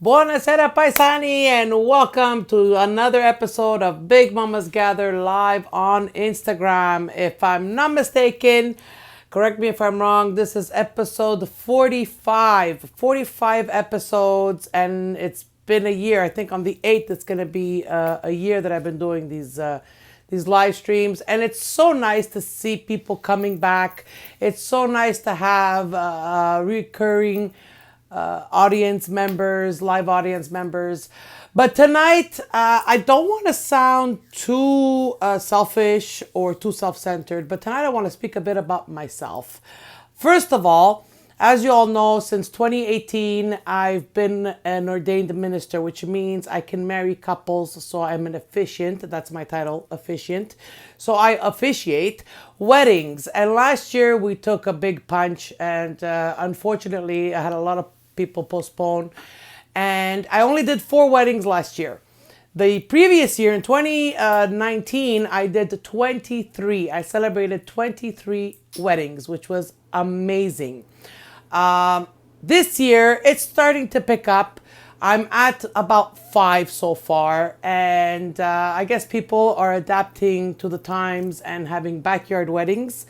Buonasera paisani and welcome to another episode of Big Mamas Gather live on Instagram. If I'm not mistaken, correct me if I'm wrong, this is episode 45. 45 episodes and it's been a year. I think on the 8th it's going to be a year that I've been doing these live streams, and it's so nice to see people coming back. It's so nice to have recurring audience members, live audience members. But tonight, I don't want to sound too selfish or too self-centered, but tonight I want to speak a bit about myself. First of all, as you all know, since 2018, I've been an ordained minister, which means I can marry couples. So I'm an officiant. That's my title, officiant. So I officiate weddings. And last year we took a big punch, and unfortunately, I had a lot of people postpone. And I only did 4 weddings last year. The previous year, in 2019, I did 23. I celebrated 23 weddings, which was amazing. This year, it's starting to pick up. I'm at about 5 so far, and I guess people are adapting to the times and having backyard weddings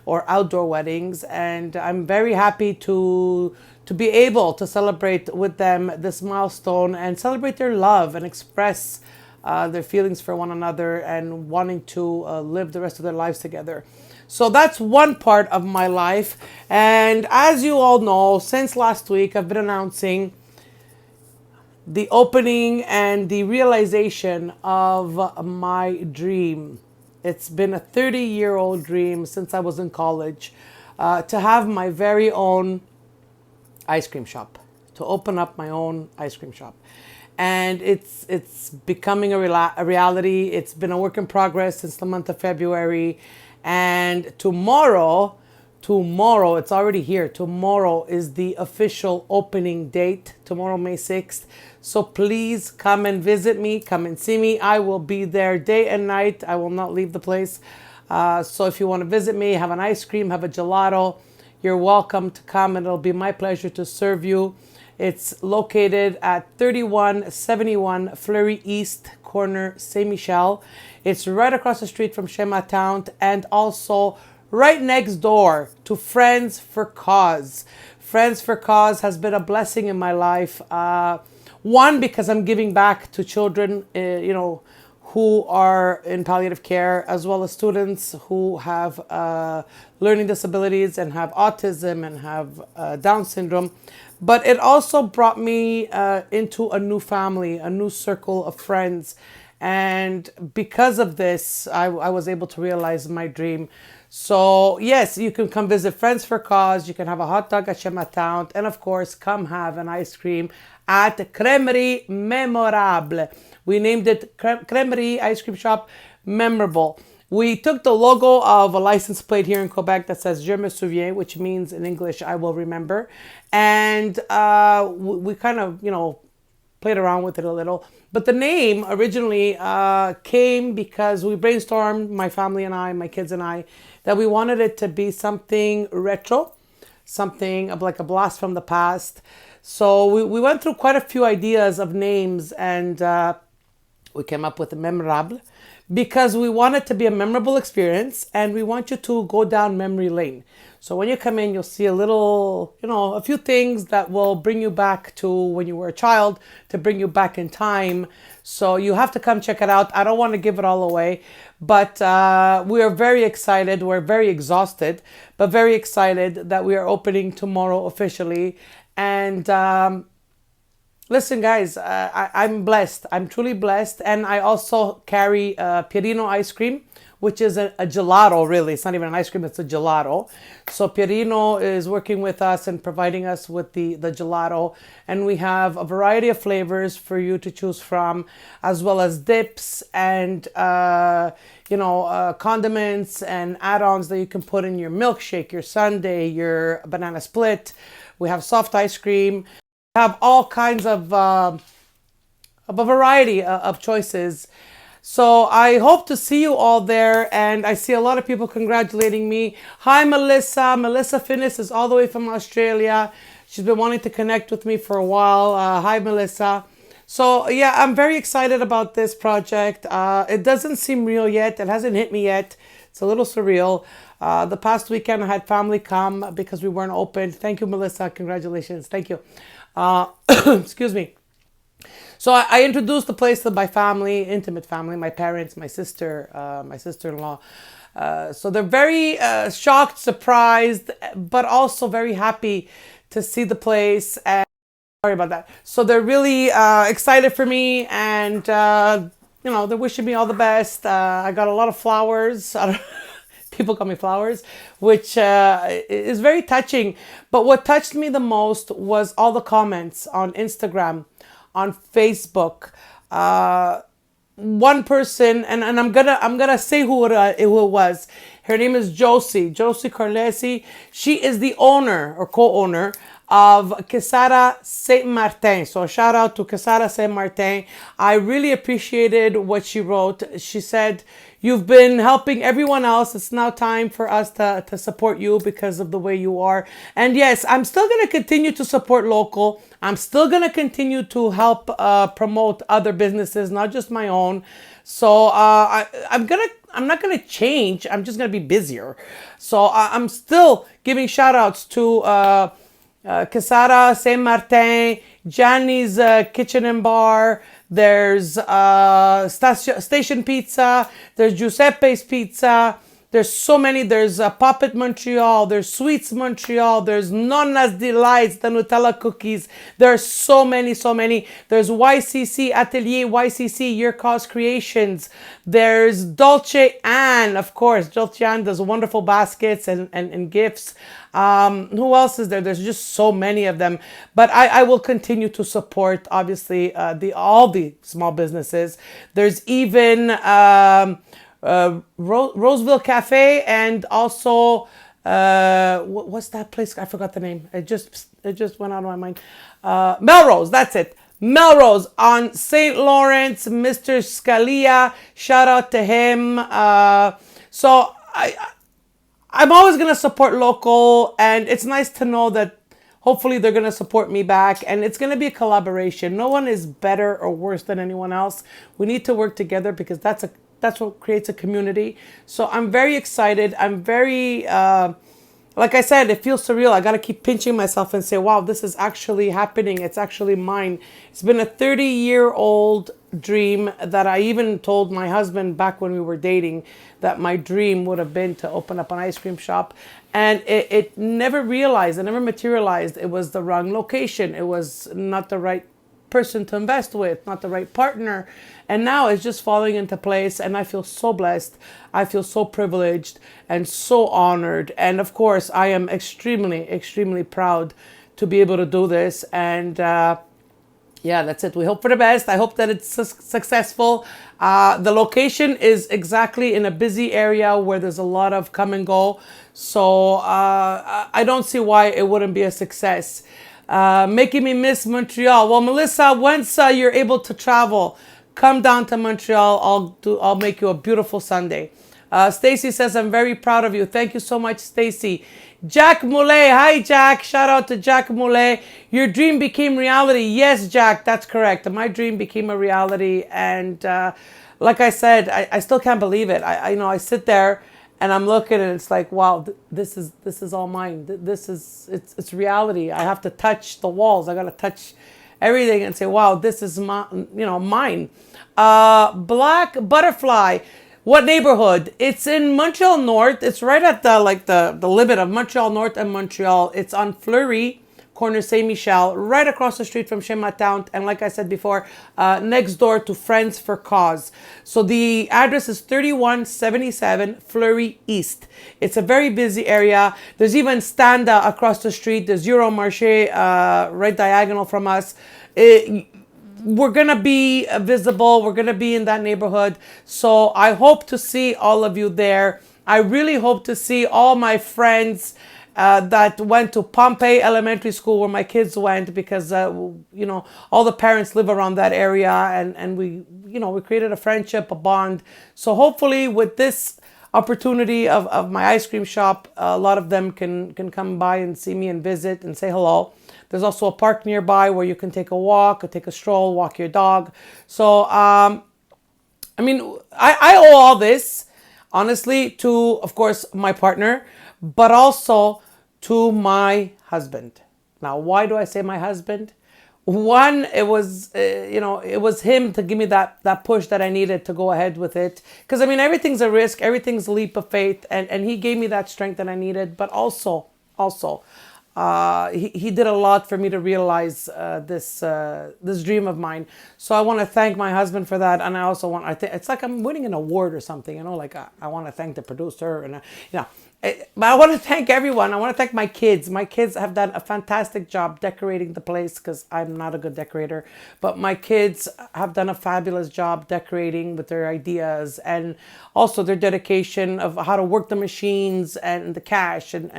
or outdoor weddings, and I'm very happy to be able to celebrate with them this milestone and celebrate their love and express their feelings for one another and wanting to live the rest of their lives together. So that's one part of my life. And as you all know, since last week, I've been announcing the opening and the realization of my dream. It's been a 30-year-old dream since I was in college to have my very own ice cream shop, to open up my own ice cream shop. And it's becoming a reality. It's been a work in progress since the month of February. And tomorrow, it's already here. Tomorrow is the official opening date, tomorrow, May 6th. So please come and visit me, come and see me. I will be there day and night. I will not leave the place. So if you want to visit me, have an ice cream, have a gelato, you're welcome to come, and it'll be my pleasure to serve you. It's located at 3171 Fleury East Corner, Saint Michel. It's right across the street from Shema Town, and also right next door to Friends for Cause. Friends for Cause has been a blessing in my life. One, because I'm giving back to children, who are in palliative care, as well as students who have learning disabilities and have autism and have Down syndrome. But it also brought me into a new family, a new circle of friends. And because of this, I was able to realize my dream. So yes, you can come visit Friends for Cause. You can have a hot dog at Shema Town. And of course, come have an ice cream at Crèmerie Mémorable. We named it Crèmerie Ice Cream Shop Memorable. We took the logo of a license plate here in Quebec that says Je me souviens, which means in English, I will remember. And we kind of, played around with it a little. But the name originally came because we brainstormed, my family and I, my kids and I, that we wanted it to be something retro, something like a blast from the past. So we went through quite a few ideas of names, and we came up with a Memorable because we want it to be a memorable experience, and we want you to go down memory lane. So when you come in, you'll see a little, a few things that will bring you back to when you were a child, to bring you back in time. So you have to come check it out. I don't want to give it all away, but we are very excited. We're very exhausted, but very excited that we are opening tomorrow officially. And listen, guys, I'm blessed. I'm truly blessed. And I also carry Pierino ice cream, which is a gelato, really. It's not even an ice cream, it's a gelato. So Pierino is working with us and providing us with the gelato. And we have a variety of flavors for you to choose from, as well as dips and, condiments and add-ons that you can put in your milkshake, your sundae, your banana split. We have soft ice cream. We have all kinds of a variety of choices. So I hope to see you all there, and I see a lot of people congratulating me. Hi, Melissa. Melissa Finnis is all the way from Australia. She's been wanting to connect with me for a while. Hi, Melissa. So yeah, I'm very excited about this project. It doesn't seem real yet. It hasn't hit me yet. It's a little surreal. The past weekend I had family come because we weren't open. Thank you, Melissa. Congratulations. Thank you. Excuse me. So I introduced the place to my family, intimate family, my parents, my sister, my sister-in-law. So they're very shocked, surprised, but also very happy to see the place. And sorry about that. So they're really excited for me, and they're wishing me all the best. I got a lot of flowers. People call me flowers, which is very touching. But what touched me the most was all the comments on Instagram, on Facebook. One person, and I'm gonna say who it was. Her name is Josie Carlesi. She is the owner or co-owner of Quesada Saint Martin. So shout out to Quesada Saint Martin. I really appreciated what she wrote. She said, "You've been helping everyone else. It's now time for us to support you because of the way you are." And yes, I'm still going to continue to support local. I'm still going to continue to help promote other businesses, not just my own. So I'm not gonna change. I'm just gonna be busier. So I'm still giving shout outs to Quesada Saint Martin, Gianni's Kitchen and Bar. There's Station Pizza. There's Giuseppe's Pizza. There's so many. There's Puppet Montreal. There's Sweets Montreal. There's Nonna's Delights, the Nutella cookies. There's so many, so many. There's YCC Atelier, YCC Your Cause Creations. There's Dolce Ann, of course. Dolce Ann does wonderful baskets and gifts. Who else is there? There's just so many of them. But I will continue to support, obviously, all the small businesses. There's even Roseville Cafe, and also what's that place? I forgot the name. It just went out of my mind. Melrose, that's it. Melrose on St. Lawrence, Mr. Scalia. Shout out to him. So I'm always gonna support local, and it's nice to know that hopefully they're going to support me back, and it's going to be a collaboration. No one is better or worse than anyone else. We need to work together because that's what creates a community. So I'm very excited. I'm very, like I said, it feels surreal. I got to keep pinching myself and say, wow, this is actually happening. It's actually mine. It's been a 30-year-old dream that I even told my husband back when we were dating that my dream would have been to open up an ice cream shop. And it never materialized. It was the wrong location. It was not the right person to invest with, not the right partner. And now it's just falling into place, and I feel so blessed. I feel so privileged and so honored. And of course, I am extremely, extremely proud to be able to do this. And yeah, that's it. We hope for the best. I hope that it's successful. The location is exactly in a busy area where there's a lot of come and go. So I don't see why it wouldn't be a success. Making me miss Montreal. Well, Melissa, once you're able to travel, come down to Montreal. I'll make you a beautiful Sunday. Stacy says, I'm very proud of you. Thank you so much, Stacy. Jack Moulet. Hi, Jack. Shout out to Jack Moulet. Your dream became reality. Yes, Jack, that's correct. My dream became a reality. And like I said, I still can't believe it. I sit there and I'm looking, and it's like, wow, this is all mine. It's reality. I have to touch the walls. I got to touch everything and say, wow, this is mine. Black Butterfly. What neighborhood? It's in Montreal North. It's right at the limit of Montreal North and Montreal. It's on Fleury, corner Saint Michel, right across the street from Chez Ma Tante. And like I said before, next door to Friends for Cause. So the address is 3177 Fleury East. It's a very busy area. There's even Standa across the street. There's Euromarché right diagonal from us. We're going to be visible. We're going to be in that neighborhood. So I hope to see all of you there. I really hope to see all my friends that went to Pompey Elementary School where my kids went, because, all the parents live around that area, and we created a friendship, a bond. So hopefully with this opportunity of my ice cream shop. A lot of them can come by and see me and visit and say hello. There's also a park nearby where you can take a walk or take a stroll, walk your dog. So, I mean, I owe all this, honestly, to, of course, my partner, but also to my husband. Now, why do I say my husband? One, it was, it was him to give me that push that I needed to go ahead with it. Because, I mean, everything's a risk, everything's a leap of faith, and he gave me that strength that I needed. But also, he did a lot for me to realize this dream of mine. So I want to thank my husband for that, and I also want it's like I'm winning an award or something, like I want to thank the producer, and but I want to thank everyone. I want to thank my kids. My kids have done a fantastic job decorating the place because I'm not a good decorator, but my kids have done a fabulous job decorating with their ideas and also their dedication of how to work the machines and the cash and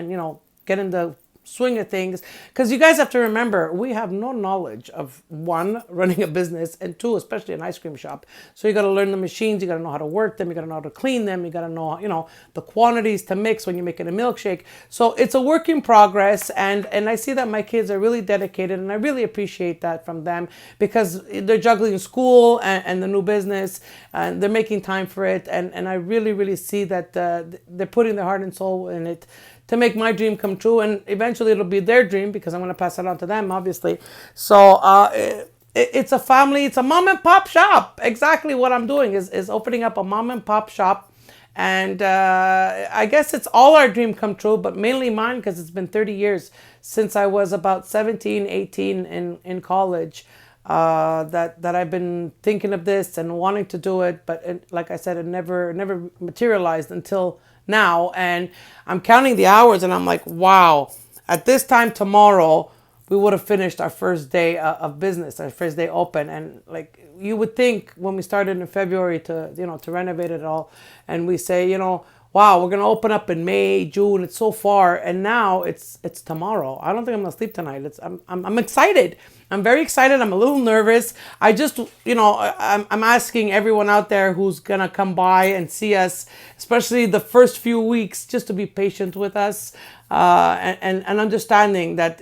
get in the swing of things, because you guys have to remember, we have no knowledge of, one, running a business, and two, especially an ice cream shop. So you got to learn the machines, you got to know how to work them, you got to know how to clean them, you got to know the quantities to mix when you're making a milkshake. So it's a work in progress, and I see that my kids are really dedicated, and I really appreciate that from them, because they're juggling school and the new business, and they're making time for it, and I really, really see that they're putting their heart and soul in it to make my dream come true, and eventually it'll be their dream because I'm going to pass it on to them, obviously. So it's a family, it's a mom and pop shop. Exactly what I'm doing is opening up a mom and pop shop, and I guess it's all our dream come true, but mainly mine because it's been 30 years since I was about 17, 18 in college. That I've been thinking of this and wanting to do it, but like I said, it never materialized until now. And I'm counting the hours, and I'm like, wow, at this time tomorrow we would have finished our first day of business, our first day open. And like you would think when we started in February to renovate it all, and we say, wow, we're gonna open up in May, June. It's so far, and now it's tomorrow. I don't think I'm gonna sleep tonight. I'm excited. I'm very excited. I'm a little nervous. I just I'm asking everyone out there who's gonna come by and see us, especially the first few weeks, just to be patient with us, and understanding that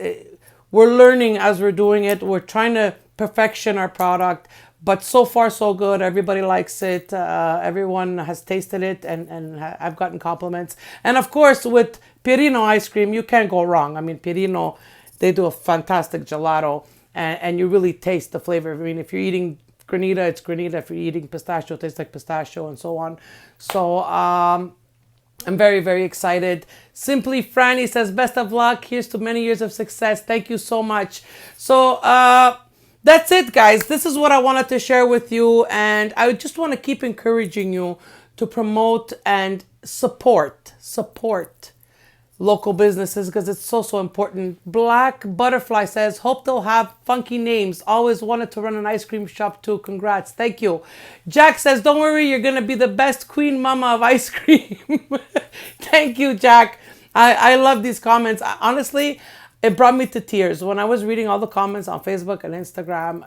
we're learning as we're doing it. We're trying to perfection our product. But so far, so good. Everybody likes it. Everyone has tasted it, and I've gotten compliments. And of course, with Pirino ice cream, you can't go wrong. I mean, Pirino, they do a fantastic gelato, and you really taste the flavor. I mean, if you're eating granita, it's granita. If you're eating pistachio, it tastes like pistachio, and so on. So I'm very, very excited. Simply Franny says, best of luck. Here's to many years of success. Thank you so much. So, that's it, guys. This is what I wanted to share with you, and I just want to keep encouraging you to promote and support local businesses because it's so important. Black Butterfly says, hope they'll have funky names. Always wanted to run an ice cream shop too. Congrats. Thank you. Jack says, don't worry, you're going to be the best queen mama of ice cream. Thank you, Jack. I love these comments. Honestly, it brought me to tears. When I was reading all the comments on Facebook and Instagram,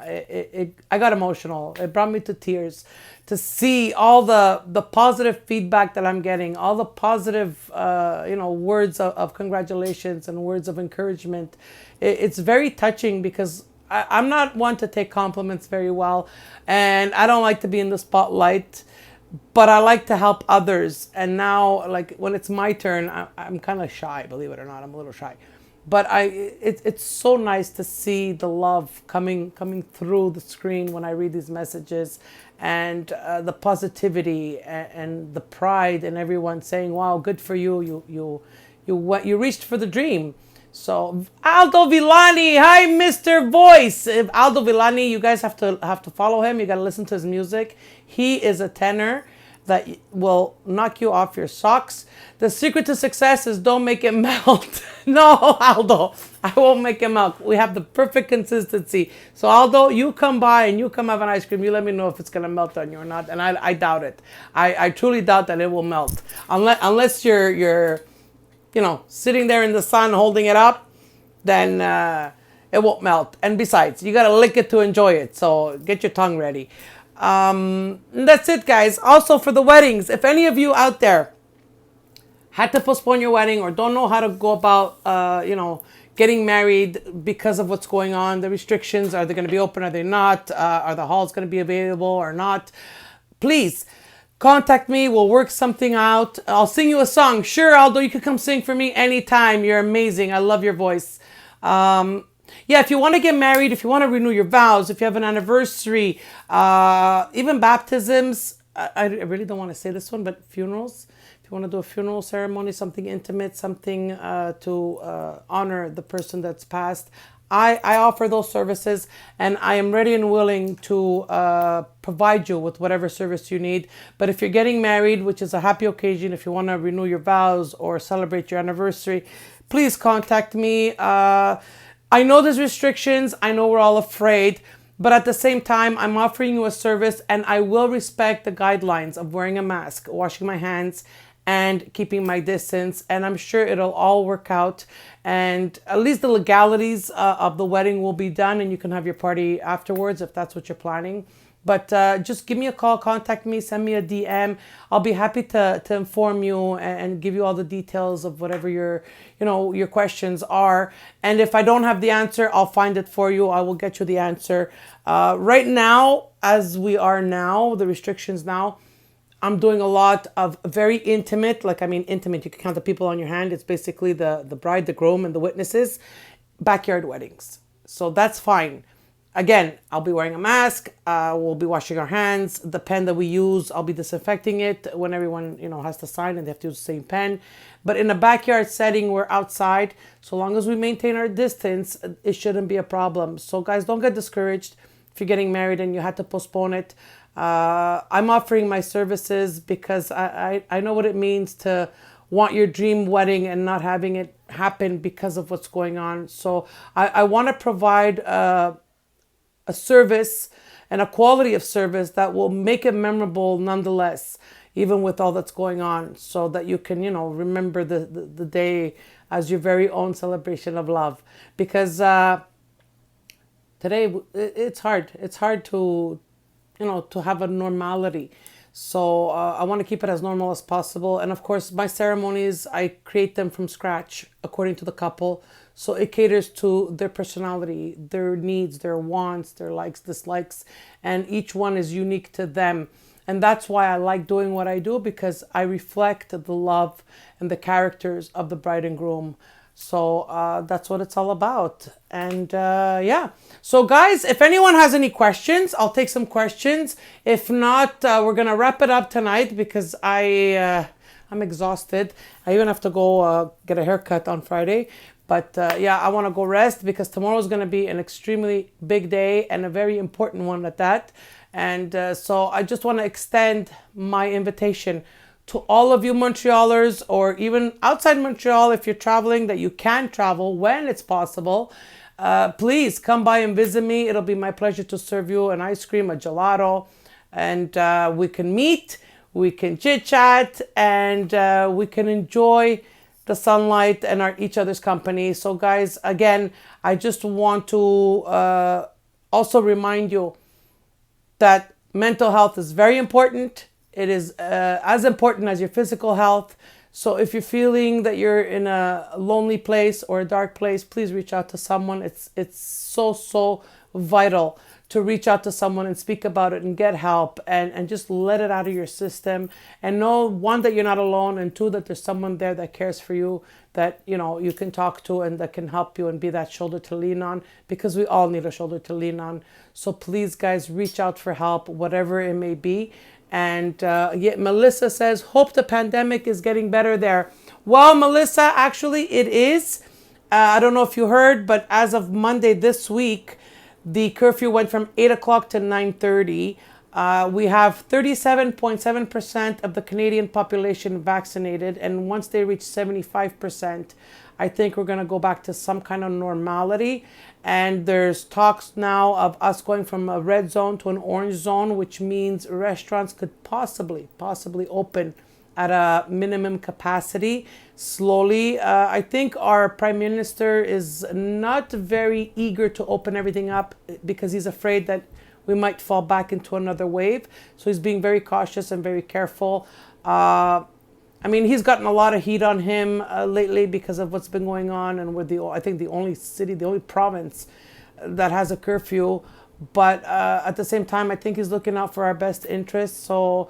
I got emotional. It brought me to tears to see all the positive feedback that I'm getting, all the positive, words of congratulations and words of encouragement. It's very touching because I'm not one to take compliments very well, and I don't like to be in the spotlight, but I like to help others. And now, like when it's my turn, I'm kind of shy, believe it or not. I'm a little shy. But it's so nice to see the love coming through the screen when I read these messages, and the positivity and the pride in everyone saying, "Wow, good for you! You reached for the dream." So Aldo Villani, hi Mr. Voice. Aldo Villani, you guys have to follow him. You got to listen to his music. He is a tenor that will knock you off your socks. The secret to success is don't make it melt. No, Aldo, I won't make it melt. We have the perfect consistency. So Aldo, you come by and you come have an ice cream. You let me know if it's going to melt on you or not. And I doubt it. I truly doubt that it will melt. Unless you're sitting there in the sun holding it up, then it won't melt. And besides, you got to lick it to enjoy it. So get your tongue ready. That's it, guys. Also for the weddings, if any of you out there had to postpone your wedding or don't know how to go about, getting married because of what's going on, the restrictions, are they going to be open, are they not, are the halls going to be available or not, please contact me. We'll work something out. I'll sing you a song. Sure, Aldo, you can come sing for me anytime. You're amazing. I love your voice. Yeah, if you want to get married, if you want to renew your vows, if you have an anniversary, even baptisms, I really don't want to say this one, but funerals. If you want to do a funeral ceremony, something intimate, something to honor the person that's passed, I offer those services, and I am ready and willing to provide you with whatever service you need. But if you're getting married, which is a happy occasion, if you want to renew your vows or celebrate your anniversary, please contact me. I know there's restrictions. I know we're all afraid. But at the same time, I'm offering you a service, and I will respect the guidelines of wearing a mask, washing my hands, and keeping my distance. And I'm sure it'll all work out. And at least the legalities of the wedding will be done, and you can have your party afterwards if that's what you're planning. But just give me a call, contact me, send me a DM. I'll be happy to inform you and give you all the details of whatever your questions are. And if I don't have the answer, I'll find it for you. I will get you the answer. Right now, as we are now, the restrictions now, I'm doing a lot of very intimate, intimate, you can count the people on your hand. It's basically the bride, the groom, and the witnesses, backyard weddings. So that's fine. Again, I'll be wearing a mask. We'll be washing our hands. The pen that we use, I'll be disinfecting it when everyone, has to sign and they have to use the same pen. But in a backyard setting, we're outside. So long as we maintain our distance, it shouldn't be a problem. So guys, don't get discouraged if you're getting married and you had to postpone it. I'm offering my services because I know what it means to want your dream wedding and not having it happen because of what's going on. So I want to provide a service and a quality of service that will make it memorable nonetheless, even with all that's going on, so that you can, remember the day as your very own celebration of love. Because today it's hard. It's hard to have a normality. So I want to keep it as normal as possible. And of course, my ceremonies, I create them from scratch according to the couple. So it caters to their personality, their needs, their wants, their likes, dislikes, and each one is unique to them. And that's why I like doing what I do, because I reflect the love and the characters of the bride and groom. So that's what it's all about. And yeah. So guys, if anyone has any questions, I'll take some questions. If not, we're going to wrap it up tonight because I'm exhausted. I even have to go get a haircut on Friday. But yeah, I want to go rest because tomorrow is going to be an extremely big day and a very important one at that. And so I just want to extend my invitation to all of you Montrealers, or even outside Montreal, if you're traveling, that you can travel when it's possible. Please come by and visit me. It'll be my pleasure to serve you an ice cream, a gelato, and we can meet, we can chit chat, and we can enjoy the sunlight and each other's company. So guys, again, I just want to also remind you that mental health is very important. It is as important as your physical health. So if you're feeling that you're in a lonely place or a dark place, please reach out to someone. It's so vital to reach out to someone and speak about it and get help and just let it out of your system, and know, one, that you're not alone, and two, that there's someone there that cares for you, that you can talk to and that can help you and be that shoulder to lean on, because we all need a shoulder to lean on. So please guys, reach out for help, whatever it may be. And yeah, Melissa says, hope the pandemic is getting better there. Well, Melissa, actually it is. I don't know if you heard, but as of Monday this week, the curfew went from 8 o'clock to 9:30. We have 37.7% of the Canadian population vaccinated. And once they reach 75%, I think we're going to go back to some kind of normality. And there's talks now of us going from a red zone to an orange zone, which means restaurants could possibly open at a minimum capacity slowly. I think our Prime Minister is not very eager to open everything up because he's afraid that we might fall back into another wave. So he's being very cautious and very careful. I mean, he's gotten a lot of heat on him lately because of what's been going on, and we're I think the only city, the only province that has a curfew. But at the same time, I think he's looking out for our best interests. So,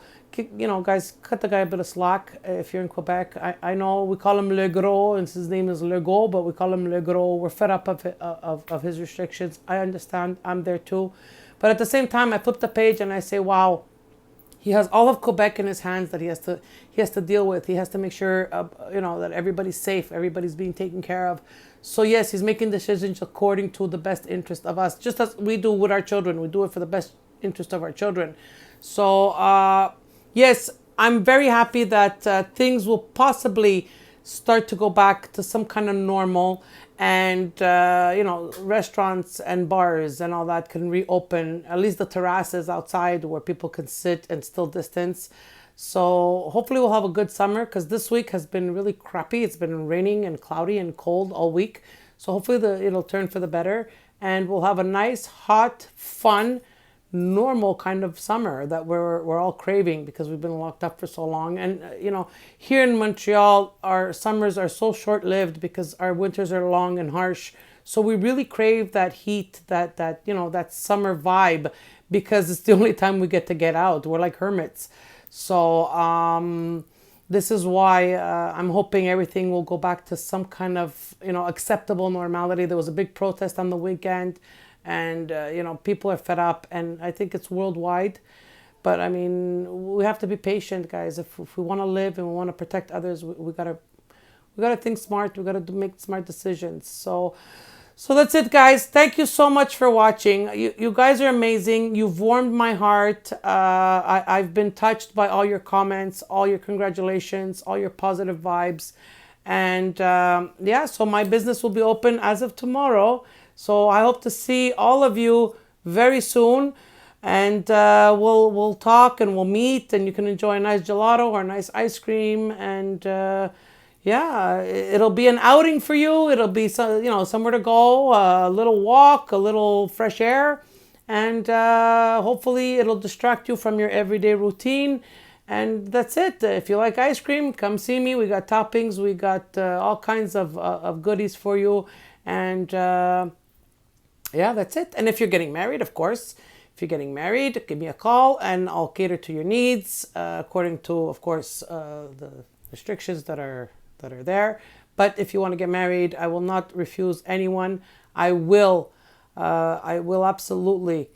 guys, cut the guy a bit of slack if you're in Quebec. I know we call him Le Gros, and his name is Legault, but we call him Le Gros. We're fed up of his restrictions. I understand. I'm there too. But at the same time, I flip the page and I say, wow, he has all of Quebec in his hands that he has to deal with. He has to make sure that everybody's safe, everybody's being taken care of. So yes, he's making decisions according to the best interest of us, just as we do with our children. We do it for the best interest of our children. So yes, I'm very happy that things will possibly start to go back to some kind of normal, and restaurants and bars and all that can reopen, at least the terraces outside where people can sit and still distance. So hopefully we'll have a good summer, because this week has been really crappy. It's been raining and cloudy and cold all week. So hopefully it'll turn for the better, and we'll have a nice, hot, fun, normal kind of summer that we're all craving, because we've been locked up for so long. And here in Montreal, our summers are so short-lived because our winters are long and harsh. So we really crave that heat, that summer vibe, because it's the only time we get out. We're like hermits. So this is why I'm hoping everything will go back to some kind of acceptable normality. There was a big protest on the weekend, and people are fed up, and I think it's worldwide. But I mean, we have to be patient, guys. If we want to live and we want to protect others, we gotta think smart. We gotta make smart decisions. So that's it, guys. Thank you so much for watching. You guys are amazing. You've warmed my heart. I've been touched by all your comments, all your congratulations, all your positive vibes. And so my business will be open as of tomorrow. So I hope to see all of you very soon. And we'll talk and we'll meet, and you can enjoy a nice gelato or a nice ice cream. And it'll be an outing for you. It'll be somewhere to go, a little walk, a little fresh air, and hopefully it'll distract you from your everyday routine. And that's it. If you like ice cream, come see me. We got toppings. We got all kinds of goodies for you. And that's it. And if you're getting married, of course, if you're getting married, give me a call and I'll cater to your needs according to, of course, the restrictions that are there. But if you want to get married, I will not refuse anyone. I will absolutely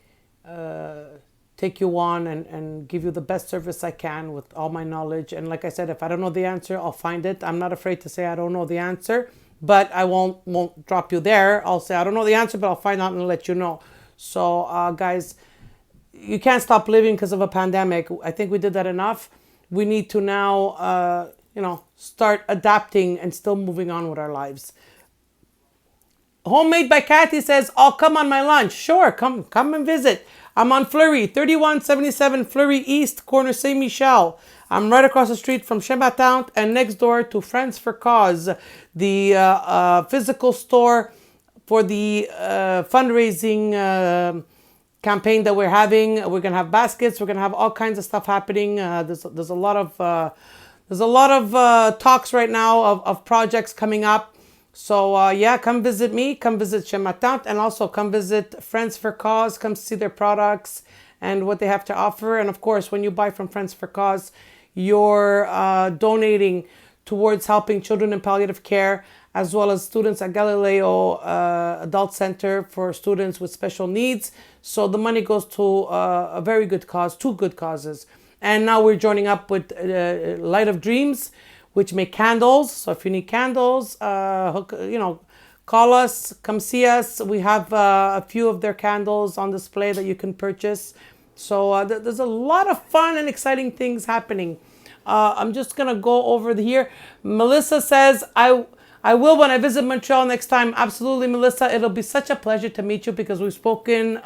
take you on and give you the best service I can with all my knowledge. And like I said, if I don't know the answer, I'll find it. I'm not afraid to say I don't know the answer, but I won't drop you there. I'll say I don't know the answer, but I'll find out and let you know. So guys, you can't stop living because of a pandemic. I think we did that enough. We need to now start adapting and still moving on with our lives. Homemade by Kathy says, I'll come on my lunch. Sure, come and visit. I'm on Fleury, 3177 Fleury East, corner Saint Michel. I'm right across the street from Chematount and next door to Friends for Cause, the physical store for the fundraising campaign that we're having. We're gonna have baskets. We're gonna have all kinds of stuff happening. There's a lot of talks right now of projects coming up. So come visit me, come visit Chematount, and also come visit Friends for Cause. Come see their products and what they have to offer. And of course, when you buy from Friends for Cause, you're donating towards helping children in palliative care, as well as students at Galileo Adult Center for students with special needs. So the money goes to a very good cause, two good causes. And now we're joining up with Light of Dreams, which make candles. So if you need candles, call us, come see us. We have a few of their candles on display that you can purchase. So there's a lot of fun and exciting things happening. I'm just gonna go over here. Melissa says, I will when I visit Montreal next time. Absolutely, Melissa. It'll be such a pleasure to meet you because we've spoken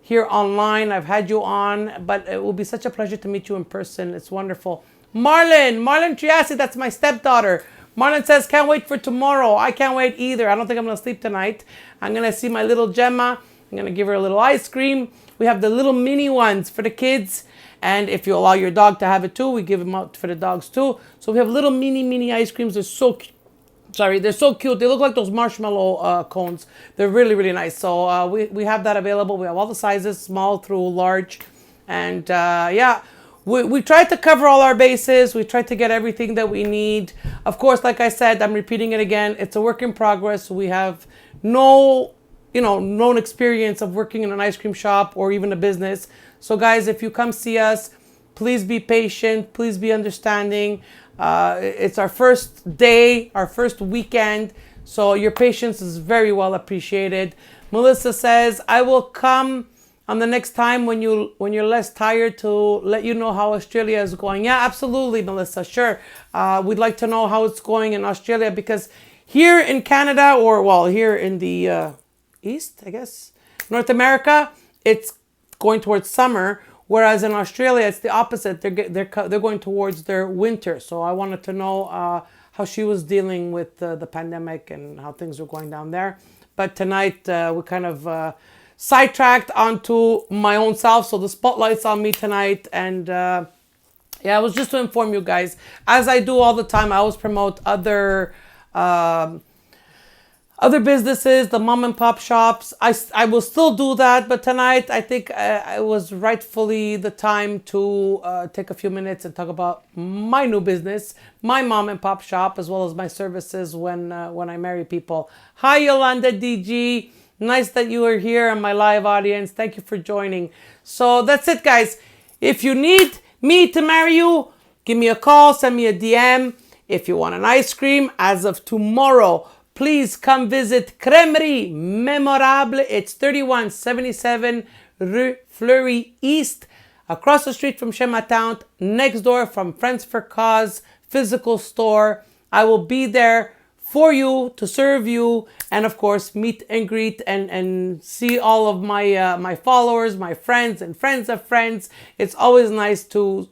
here online. I've had you on, but it will be such a pleasure to meet you in person. It's wonderful. Marlon Triassi, that's my stepdaughter. Marlon says, can't wait for tomorrow. I can't wait either. I don't think I'm going to sleep tonight. I'm going to see my little Gemma. I'm going to give her a little ice cream. We have the little mini ones for the kids. And if you allow your dog to have it too, we give them out for the dogs too. So we have little mini ice creams. They're so they're so cute. They look like those marshmallow cones. They're really nice. So we have that available. We have all the sizes, small through large. And yeah, we tried to cover all our bases. We tried to get everything that we need. Of course, like I said, I'm repeating it again. It's a work in progress. We have no, known experience of working in an ice cream shop or even a business. So guys, if you come see us, please be patient. Please be understanding. It's our first day, our first weekend. So your patience is very well appreciated. Melissa says, I will come on the next time when you're less tired to let you know how Australia is going. Yeah, absolutely, Melissa. Sure. We'd like to know how it's going in Australia, because here in Canada, or well, here in the East, I guess, North America, it's going towards summer. Whereas in Australia, it's the opposite. They're going towards their winter. So I wanted to know how she was dealing with the pandemic and how things were going down there. But tonight we kind of sidetracked onto my own self. So the spotlight's on me tonight. And yeah, it was just to inform you guys. As I do all the time, I always promote other businesses, the mom and pop shops. I will still do that, but tonight I think it was rightfully the time to take a few minutes and talk about my new business, my mom and pop shop, as well as my services when I marry people. Hi, Yolanda DG. Nice that you are here on my live audience. Thank you for joining. So that's it, guys. If you need me to marry you, give me a call, send me a DM. If you want an ice cream, as of tomorrow, please come visit Crèmerie Mémorable. It's 3177 Rue Fleury East, across the street from Chematount, next door from Friends for Cause physical store. I will be there for you, to serve you, and of course meet and greet and see all of my my followers, my friends and friends of friends. It's always nice to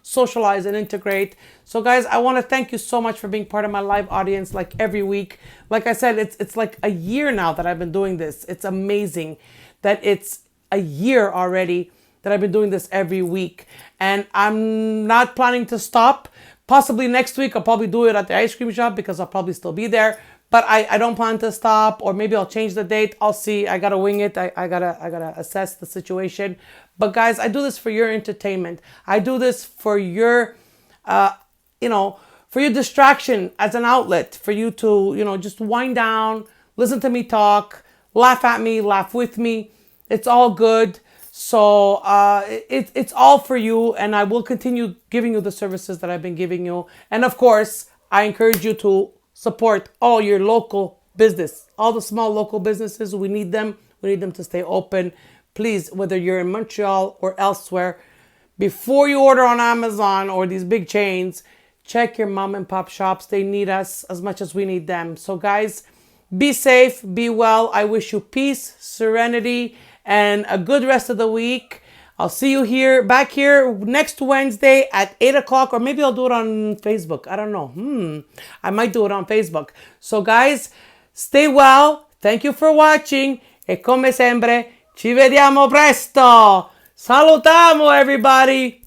socialize and integrate. So guys, I want to thank you so much for being part of my live audience like every week. Like I said, it's like a year now that I've been doing this. It's amazing that it's a year already that I've been doing this every week, and I'm not planning to stop. Possibly next week, I'll probably do it at the ice cream shop because I'll probably still be there. But I don't plan to stop, or maybe I'll change the date. I'll see. I gotta wing it. I gotta assess the situation. But guys, I do this for your entertainment. I do this for your, for your distraction as an outlet, for you to, just wind down, listen to me talk, laugh at me, laugh with me. It's all good. So it's all for you, and I will continue giving you the services that I've been giving you. And of course, I encourage you to support all your local business, all the small local businesses. We need them. We need them to stay open. Please, whether you're in Montreal or elsewhere, before you order on Amazon or these big chains, check your mom and pop shops. They need us as much as we need them. So guys, be safe, be well. I wish you peace, serenity, and a good rest of the week. I'll see you back here next Wednesday at 8 o'clock, or maybe I'll do it on Facebook. I don't know. I might do it on Facebook. So guys, stay well. Thank you for watching. E come sempre, ci vediamo presto. Salutiamo everybody.